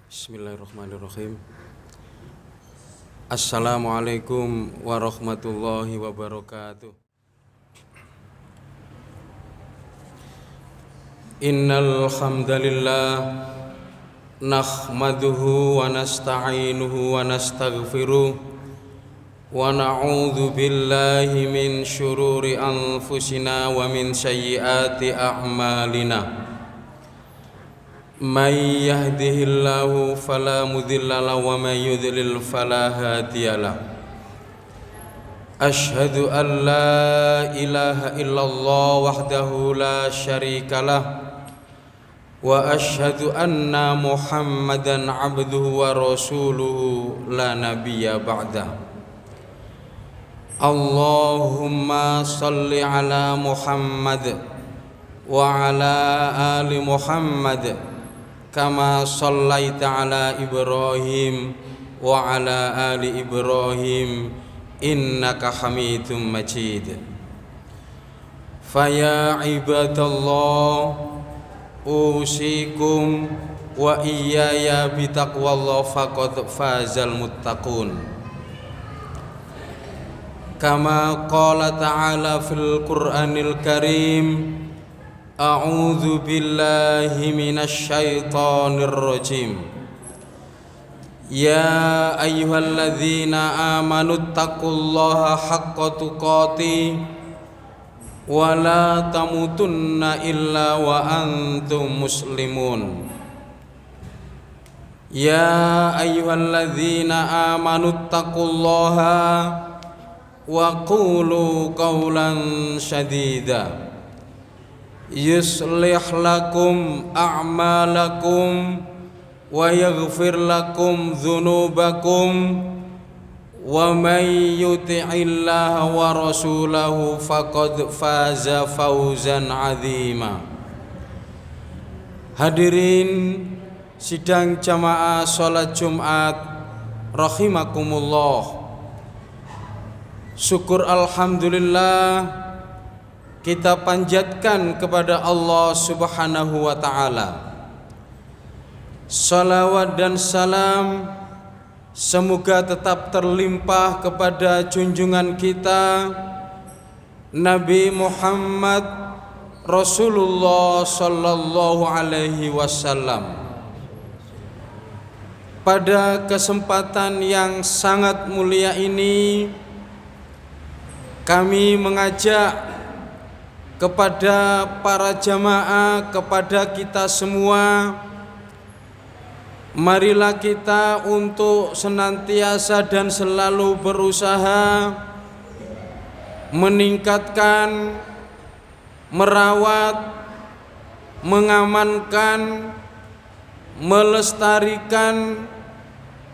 Bismillahirrahmanirrahim. Assalamualaikum warahmatullahi wabarakatuh. Innal hamdalillah nahmaduhu wa nasta'inuhu wa nastaghfiruh wa na'udzu billahi min syururi anfusina wa min sayyiati a'malina. Man yahdihillahu fala mudilla lahu wa man yudlil fala hadiyalah. Asyhadu an la ilaha illallah wahdahu la syarikalah wa asyhadu anna Muhammadan abduhu wa rasuluhu la nabiyya ba'dah. Allahumma salli ala Muhammad wa ala ali Muhammad kama sallaita ala Ibrahim wa ala ali Ibrahim innaka Hamidum Majid. Faya ibadallah usikum wa iyaya bitaqwallah faqad fazal muttaqun. Kama qala ta'ala fil Qur'anil Karim, a'udzu billahi minasy syaithanir rajim. Ya ayyuhalladzina amanu taqullaha haqqa tuqatih wa la tamutunna illa wa antum muslimun. Ya ayyuhalladzina amanu taqullaha wa qulu qawlan sadida yuslih lakum a'malakum wa yaghfir lakum dzunubakum wa may yuti'illaha wa rasulahu faqad faza fawzan 'azima. Hadirin sidang jamaah salat Jumat rahimakumullah. Syukur alhamdulillah kita panjatkan kepada Allah Subhanahu wa ta'ala. Salawat dan salam semoga tetap terlimpah kepada junjungan kita Nabi Muhammad Rasulullah sallallahu alaihi wasallam. Pada kesempatan yang sangat mulia ini kami mengajak kepada para jamaah, kepada kita semua, marilah kita untuk senantiasa dan selalu berusaha meningkatkan, merawat, mengamankan, melestarikan,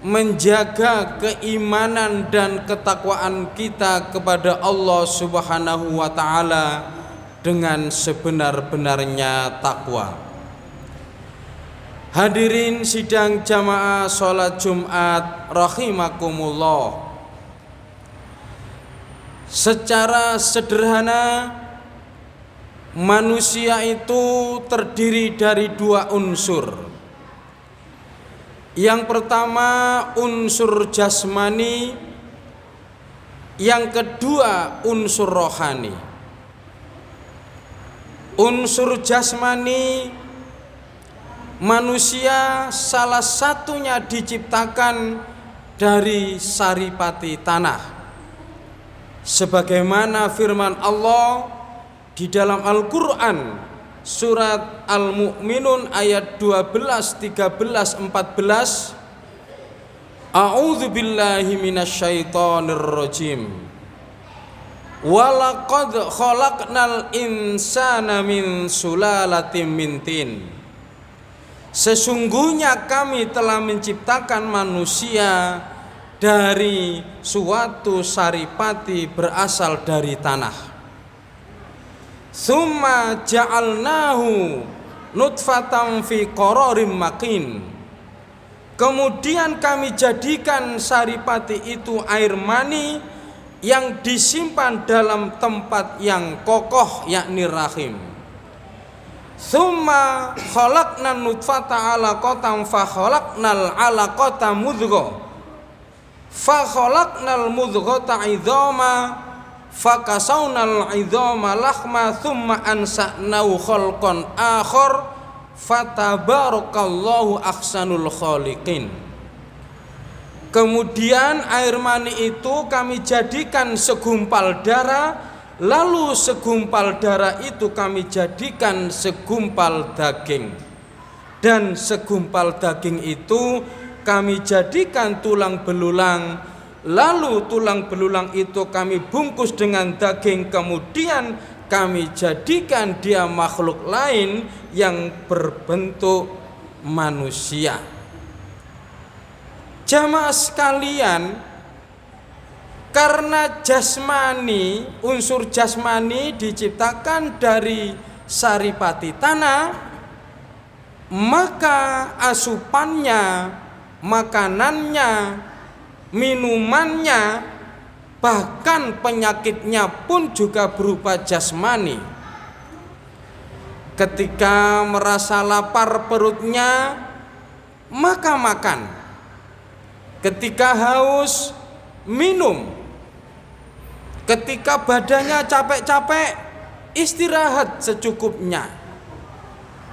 menjaga keimanan dan ketakwaan kita kepada Allah Subhanahu wa ta'ala dengan sebenar-benarnya takwa. Hadirin sidang jamaah salat Jumat rahimakumullah. Secara sederhana manusia itu terdiri dari dua unsur. Yang pertama unsur jasmani, yang kedua unsur rohani. Unsur jasmani, manusia salah satunya diciptakan dari saripati tanah, sebagaimana firman Allah di dalam Al-Quran surat Al-Mu'minun ayat 12, 13, 14. A'udzu billahi minasyaitonir rajim. Walaqad khalaqnal insana min sulalatin min tin. Sesungguhnya kami telah menciptakan manusia dari suatu saripati berasal dari tanah. Tsumma ja'alnahu nutfatan fi qararim makin. Kemudian kami jadikan saripati itu air mani yang disimpan dalam tempat yang kokoh, yakni rahim. Tsumma khalaqnan nutfata 'alaqatan fa khalaqnal 'alaqata mudghah fa khalaqnal mudghata 'idhama fa kasawnal 'idhama lahma tsumma ansa'nahu khalqan akhar fatabarakallahu ahsanul khaliqin. Kemudian air mani itu kami jadikan segumpal darah, lalu segumpal darah itu kami jadikan segumpal daging, dan segumpal daging itu kami jadikan tulang belulang, lalu tulang belulang itu kami bungkus dengan daging, kemudian kami jadikan dia makhluk lain yang berbentuk manusia. Jamaah sekalian, karena jasmani, unsur jasmani diciptakan dari saripati tanah, maka asupannya, makanannya, minumannya, bahkan penyakitnya pun juga berupa jasmani. Ketika merasa lapar perutnya, maka makan. Ketika haus, minum. Ketika badannya capek-capek, istirahat secukupnya.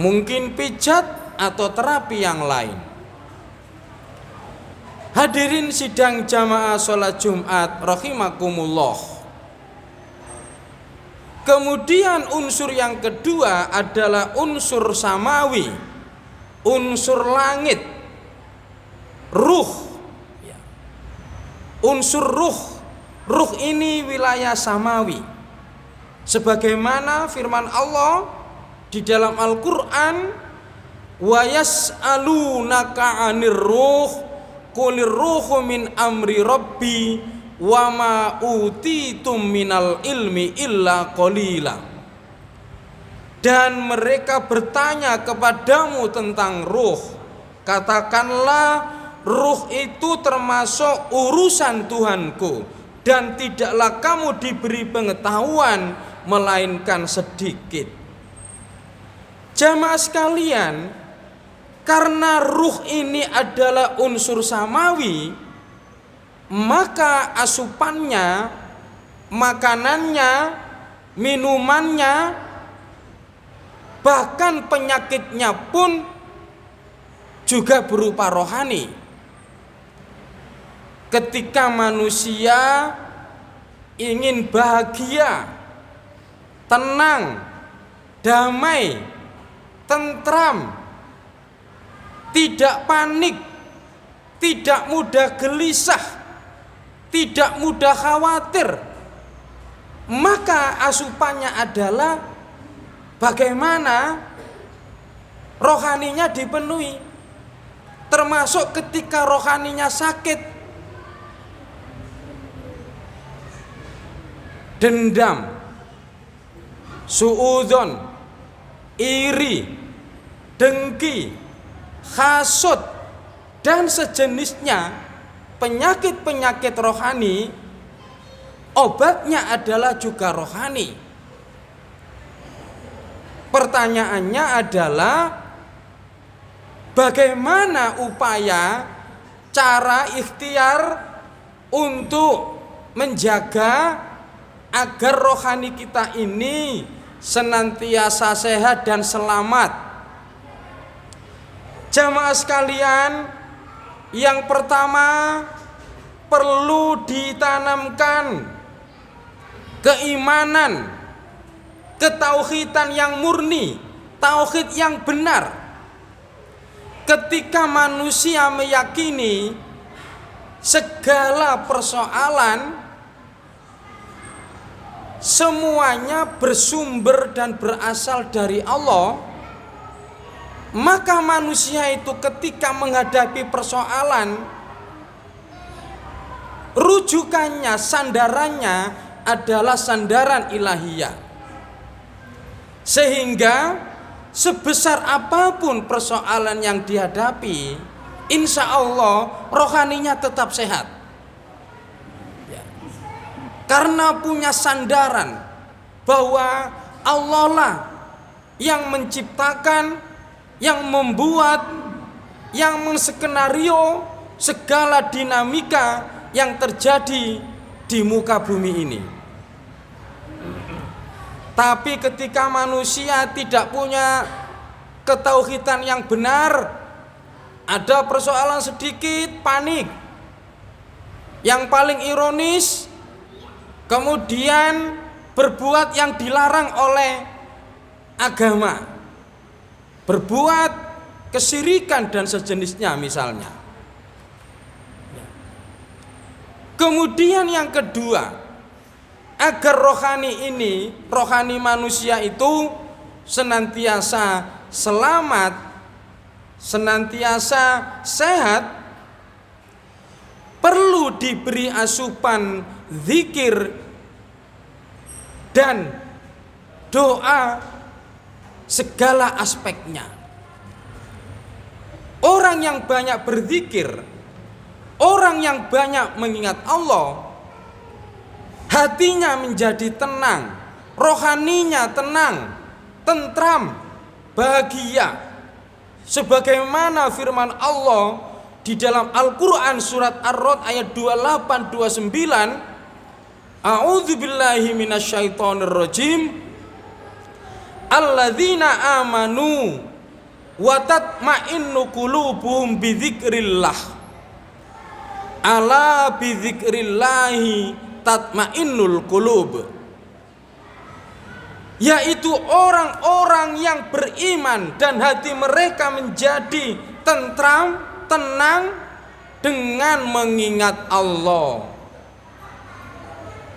Mungkin pijat atau terapi yang lain. Hadirin sidang jamaah sholat Jumat rahimakumullah. Kemudian unsur yang kedua adalah unsur samawi, unsur langit, ruh. Unsur ruh. Ruh ini wilayah samawi. Sebagaimana firman Allah di dalam Al-Qur'an, wa yas'alunaka 'anir ruh qulir ruhu min amri rabbi wa ma utitum minal ilmi illa qalila. Dan mereka bertanya kepadamu tentang ruh, katakanlah ruh itu termasuk urusan Tuhanku, dan tidaklah kamu diberi pengetahuan melainkan sedikit. Jamaah sekalian, karena ruh ini adalah unsur samawi, maka asupannya, makanannya, minumannya, bahkan penyakitnya pun juga berupa rohani. Ketika manusia ingin bahagia, tenang, damai, tentram, tidak panik, tidak mudah gelisah, tidak mudah khawatir, maka asupannya adalah bagaimana rohaninya dipenuhi. Termasuk ketika rohaninya sakit, dendam, suudzon, iri, dengki, hasud, dan sejenisnya, penyakit-penyakit rohani, obatnya adalah juga rohani. Pertanyaannya adalah bagaimana upaya, cara ikhtiar untuk menjaga agar rohani kita ini senantiasa sehat dan selamat. Jamaah sekalian, yang pertama perlu ditanamkan keimanan, ketauhidan yang murni, tauhid yang benar. Ketika manusia meyakini segala persoalan semuanya bersumber dan berasal dari Allah, maka manusia itu ketika menghadapi persoalan, rujukannya, sandarannya adalah sandaran ilahiyah. Sehingga sebesar apapun persoalan yang dihadapi, insya Allah rohaninya tetap sehat. Karena punya sandaran bahwa Allah lah yang menciptakan, yang membuat, yang menskenario segala dinamika yang terjadi di muka bumi ini. Tapi ketika manusia tidak punya ketauhidan yang benar, ada persoalan sedikit, panik. Yang paling ironis, kemudian berbuat yang dilarang oleh agama, berbuat kesyirikan dan sejenisnya misalnya. Kemudian yang kedua, agar rohani manusia itu senantiasa selamat, senantiasa sehat, perlu diberi asupan zikir dan doa segala aspeknya. Orang yang banyak berzikir, orang yang banyak mengingat Allah, hatinya menjadi tenang, rohaninya tenang, tentram, bahagia. Sebagaimana firman Allah di dalam Al-Quran surat Ar-Ra'd ayat 28-29, A'udzubillahi minasyaitonirrajim, alladzina amanu wa tatma'innu qulubuhum bidzikrillah, ala bidzikrillahi tatmainnul qulub, yaitu orang-orang yang beriman dan hati mereka menjadi tentram, tenang dengan mengingat Allah.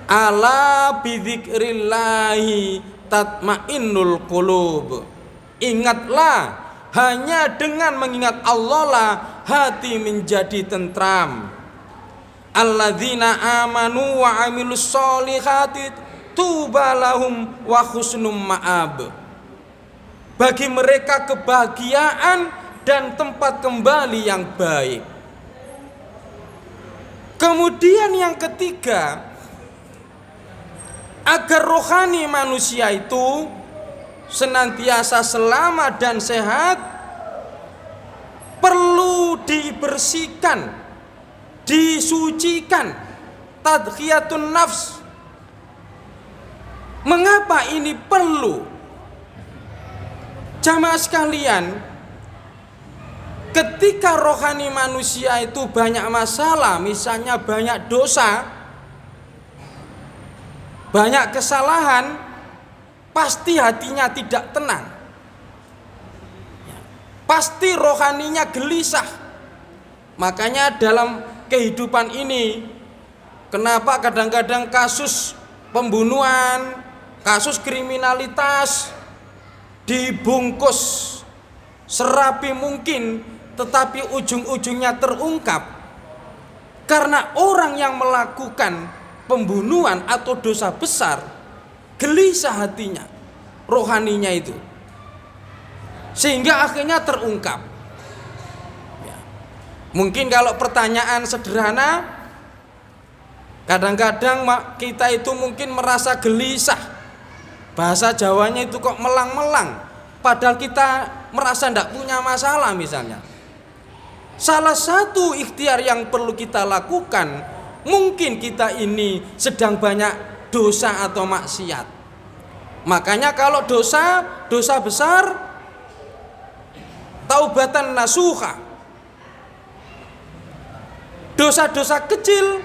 Ala bidzikrillahi tatmainnul qulub, ingatlah, hanya dengan mengingat Allah lah hati menjadi tentram. Alladzina amanu wa amilus solihati tuba lahum wa husnum ma'ab, bagi mereka kebahagiaan dan tempat kembali yang baik. Kemudian yang ketiga, agar rohani manusia itu senantiasa selamat dan sehat, perlu dibersihkan, disucikan, tadhiyatun nafs. Mengapa ini perlu? Jamaah sekalian, ketika rohani manusia itu banyak masalah, misalnya banyak dosa, banyak kesalahan, pasti hatinya tidak tenang, pasti rohaninya gelisah. Makanya dalam kehidupan ini, kenapa kadang-kadang kasus pembunuhan, kasus kriminalitas dibungkus serapi mungkin, tetapi ujung-ujungnya terungkap karena orang yang melakukan pembunuhan atau dosa besar gelisah hatinya, rohaninya itu, sehingga akhirnya terungkap. Mungkin kalau pertanyaan sederhana, kadang-kadang kita itu mungkin merasa gelisah, bahasa Jawanya itu kok melang-melang, padahal kita merasa tidak punya masalah misalnya. Salah satu ikhtiar yang perlu kita lakukan, mungkin kita ini sedang banyak dosa atau maksiat. Makanya kalau dosa besar, taubatan nasuha. Dosa-dosa kecil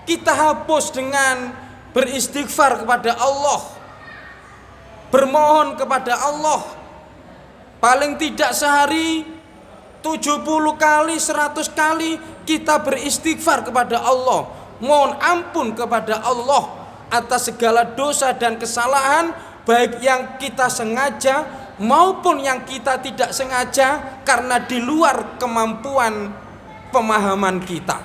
kita hapus dengan beristighfar kepada Allah, bermohon kepada Allah. Paling tidak sehari 70 kali, 100 kali kita beristighfar kepada Allah, mohon ampun kepada Allah atas segala dosa dan kesalahan, baik yang kita sengaja maupun yang kita tidak sengaja karena di luar kemampuan pemahaman kita.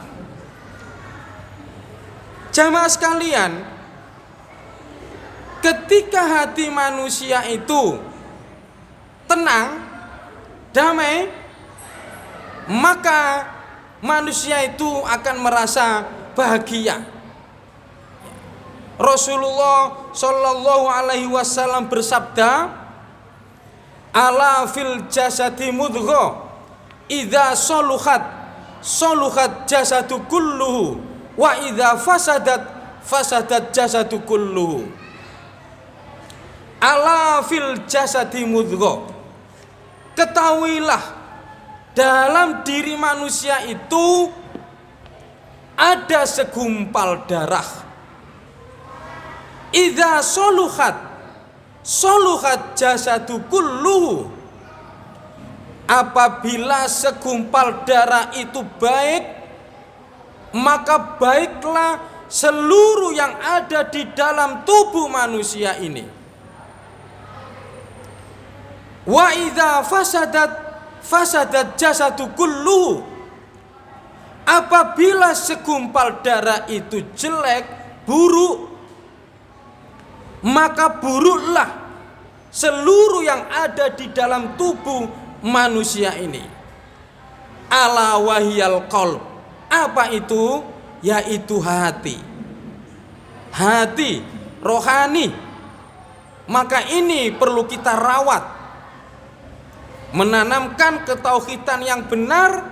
Jamaah sekalian, ketika hati manusia itu tenang, damai, maka manusia itu akan merasa bahagia. Rasulullah Shallallahu Alaihi Wasallam bersabda, ala fil jasadi mudghah idza soluhat jasadu kulluhu wa idza fasadat jasadu kulluhu. Ala fil jasadi mudghah, ketahuilah dalam diri manusia itu ada segumpal darah. Idza soluhat jasadu kulluhu, apabila segumpal darah itu baik, maka baiklah seluruh yang ada di dalam tubuh manusia ini. Wa idza fasadat jasadu kulluhu, apabila segumpal darah itu jelek, buruk, maka buruklah seluruh yang ada di dalam tubuh manusia ini. Ala wahyal qalb, apa itu? Yaitu hati rohani. Maka ini perlu kita rawat, menanamkan ketauhidan yang benar,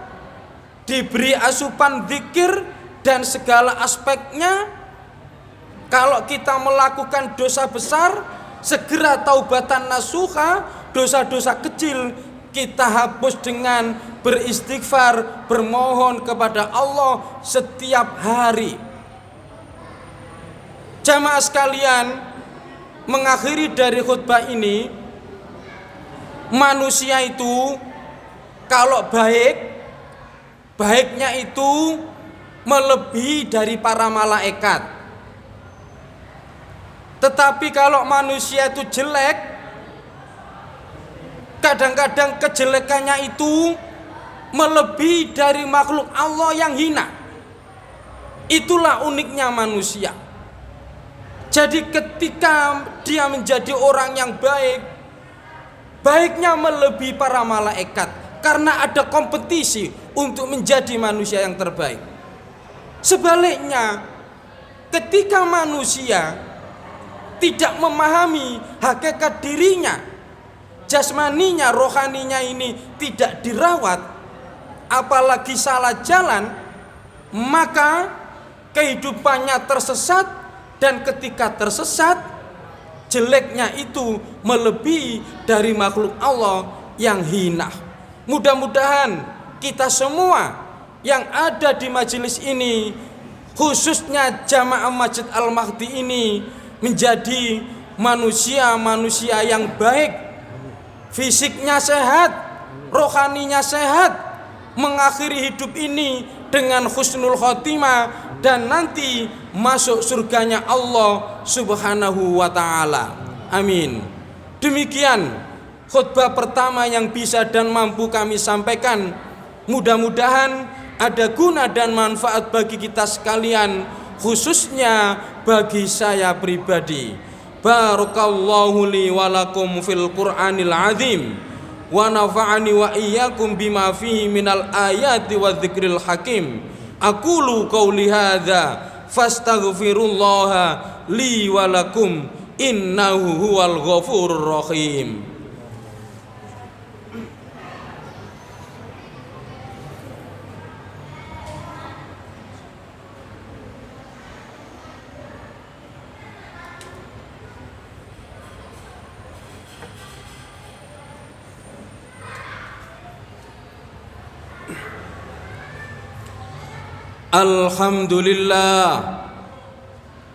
diberi asupan zikir dan segala aspeknya. Kalau kita melakukan dosa besar, segera taubatan nasuha. Dosa-dosa kecil kita hapus dengan beristighfar, bermohon kepada Allah setiap hari. Jamaah sekalian, mengakhiri dari khutbah ini, manusia itu kalau baiknya itu melebihi dari para malaikat. Tetapi kalau manusia itu jelek, kadang-kadang kejelekannya itu melebihi dari makhluk Allah yang hina. Itulah uniknya manusia. Jadi ketika dia menjadi orang yang baik, baiknya melebihi para malaikat, karena ada kompetisi untuk menjadi manusia yang terbaik. Sebaliknya, ketika manusia tidak memahami hakikat dirinya, jasmaninya, rohaninya ini tidak dirawat, apalagi salah jalan, maka kehidupannya tersesat. Dan ketika tersesat, jeleknya itu melebihi dari makhluk Allah yang hina. Mudah-mudahan kita semua yang ada di majelis ini, khususnya jamaah Masjid Al-Mahdi ini, menjadi manusia-manusia yang baik, fisiknya sehat, rohaninya sehat, mengakhiri hidup ini dengan husnul khotimah, dan nanti masuk surganya Allah Subhanahu wa ta'ala. Amin. Demikian khutbah pertama yang bisa dan mampu kami sampaikan. Mudah-mudahan ada guna dan manfaat bagi kita sekalian, khususnya bagi saya pribadi. Barakallahu li wa lakum fil Qur'anil azim, wa nafa'ani wa iyyakum bima fihi minal ayati wa dzikril hakim. Aqulu qawli hadza fastaghfirullaha li wa lakum innahu huwal ghafurur rahim.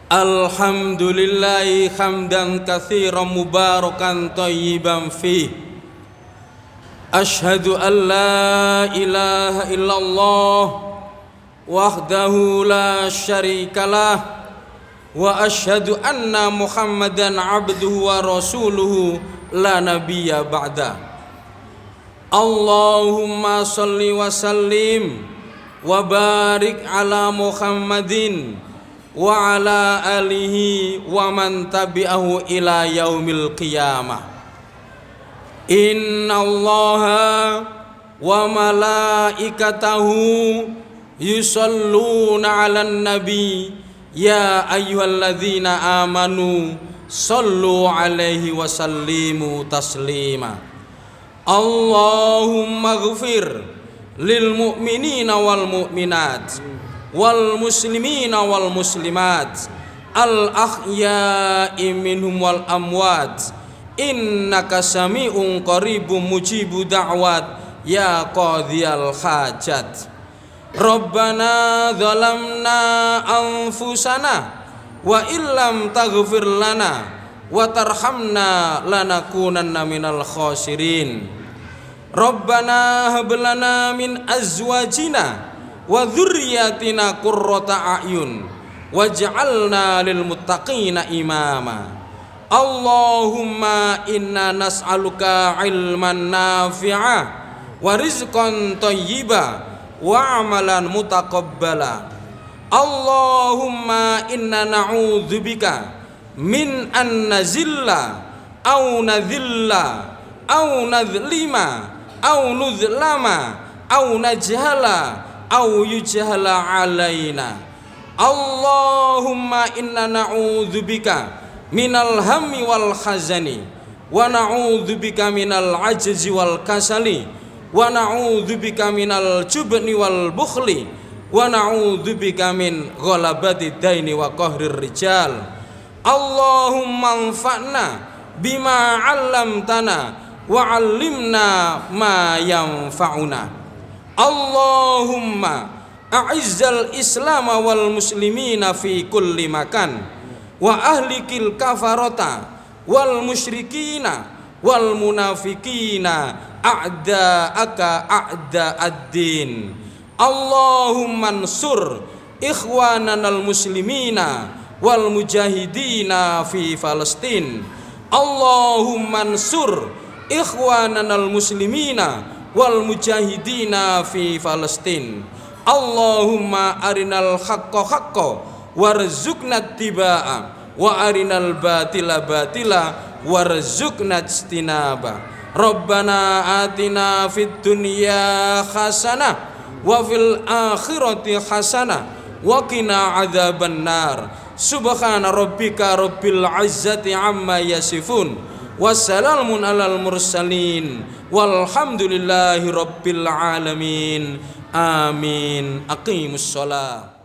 Alhamdulillahi hamdan katsiran mubarakan thayyiban fih. Asyhadu an la ilaha illallah wahdahu la syarikalah, wa asyhadu anna Muhammadan abduhu wa rasuluhu la nabiyya ba'da. Allahumma shalli wa sallim wa barik ala Muhammadin wa ala alihi wa man tabi'ahu ila yaumil qiyamah. Inna Allaha wa malaikatahu yusalluna 'alan nabi ya ayyuhalladzina amanu sallu 'alaihi wa sallimu taslima. Allahumma ghfir lil mu'minina wal mu'minat wal muslimina wal muslimat al ahya'i minhum wal amwat innaka sami'un qaribun mujibu da'wat ya qadhiyal hajat. Rabbana zalamna anfusana wa illam taghfir lana wa tarhamna lanakunanna minal khasirin. Rabbana hab lana min azwajina wa dzurriyyatina qurrata a'yun waj'alna lil muttaqina imama. Allahumma inna nas'aluka ilman nafi'a wa rizqan thayyiba wa amalan mutaqabbala. Allahumma inna na'udzubika min an nazilla aw nadhilla aw nadhlima aw nudhlama aw najhala aw yujhala alaina. Allahumma inna na'udzubika minal hammi wal hazani wa na'udzubika minal ajzi wal kasali wa na'udzubika minal jubni wal bukhli wa na'udzubika min ghalabati daini wa qahrir rijal. Allahumma anfa'na bima 'allamtana wa 'allimna ma yanfa'una. Allahumma a'izzal islam wal muslimina fi kulli makan wa ahlikil kafarata wal musyrikina wal munafikina a'da'aka a'da'ad-din. Allahumma ansur ikhwananal muslimina wal mujahidina fi Palestin. Allahumma ansur ikhwananal muslimina wal mujahidina fi Palestin. Allahumma arinal haqqa haqqa warzuqna tibaa wa arinal batila batila warzuqna ijtinaba. Rabbana atina fid dunya hasanah wa fil akhirati hasanah wa qina adzaban nar. Subhana rabbika rabbil izzati amma yasifun wassalamun alal mursalin walhamdulillahi rabbil alamin. Amin. Aqimus shalah.